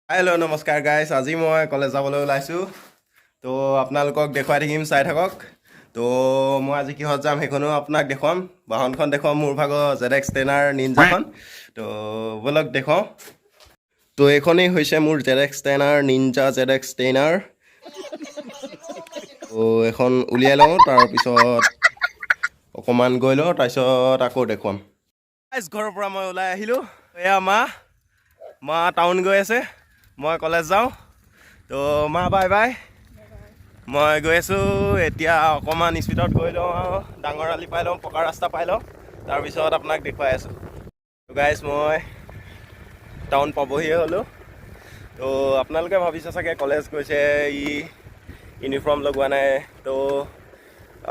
hello' নমস্কাৰ গাইছ আজি মই কলেজ যাবলৈ ওলাইছোঁ তো আপোনালোকক দেখুৱাই থাকিম চাই থাকক তো মই আজি কিহত যাম সেইখনো আপোনাক দেখুৱাম বাহনখন দেখুৱাম মোৰ ভাগৰ ZX টেনাৰ নিনজাখন তো বলক দেখুৱাওঁ তো এইখনেই হৈছে মোৰ ZX টেনাৰ নিনজা ZX টেনাৰ তো এখন উলিয়াই লওঁ তাৰপিছত অকণমান গৈ লওঁ তাৰপিছত আকৌ দেখুৱাম ঘৰৰ পৰা মই ওলাই আহিলোঁ এয়া মা টাউন গৈ আছে মই কলেজ যাওঁ তো মা বাই বাই মই গৈ আছোঁ এতিয়া অকণমান স্পীডত গৈ লওঁ আৰু ডাঙৰ আলি পাই লওঁ পকা ৰাস্তা পাই লওঁ তাৰপিছত আপোনাক দেখুৱাই আছোঁ তো গাইজ মই টাউন পাবহিয়ে হ'লোঁ তো আপোনালোকে ভাবিছে চাগে কলেজ গৈছে ইউনিফৰ্ম লগোৱা নাই তো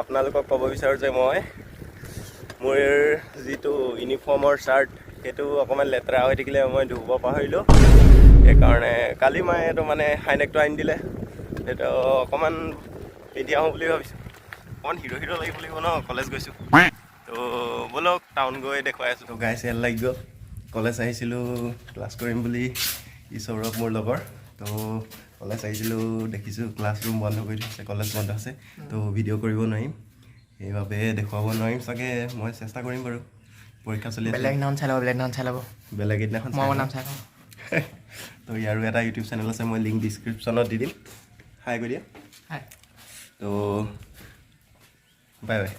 আপোনালোকক ক'ব বিচাৰোঁ যে মই মোৰ যিটো ইউনিফৰ্মৰ চাৰ্ট সেইটো অকণমান লেতেৰা হৈ থাকিলে মই ধুব পাহৰিলোঁ সেইকাৰণে কালি মই এইটো মানে হাইনেকটো আনি দিলে সেইটো অকণমান পিন্ধি আহোঁ বুলি ভাবিছোঁ অকণমান হিৰ' লাগিব ন কলেজ গৈছোঁ তো ব'লক টাউন গৈ দেখুৱাই আছোঁ তো গাইছ এল লাগি গ'ল কলেজ আহিছিলোঁ ক্লাছ কৰিম বুলি সৌৰভ মোৰ লগৰ তো কলেজ আহিছিলোঁ দেখিছোঁ ক্লাছৰুম বন্ধ কৰি থৈছে কলেজ বন্ধ আছে তো ভিডিঅ' কৰিব নোৱাৰিম সেইবাবে দেখুৱাব নোৱাৰিম চাগে মই চেষ্টা কৰিম বাৰু পৰীক্ষা চলি আছে বেলেগ দিনাখন তো ইয়াৰো এটা ইউটিউব চেনেল আছে মই লিংক ডিছক্ৰিপশ্যনত দি দিম হাই কৰি দিয়া তো বাই বাই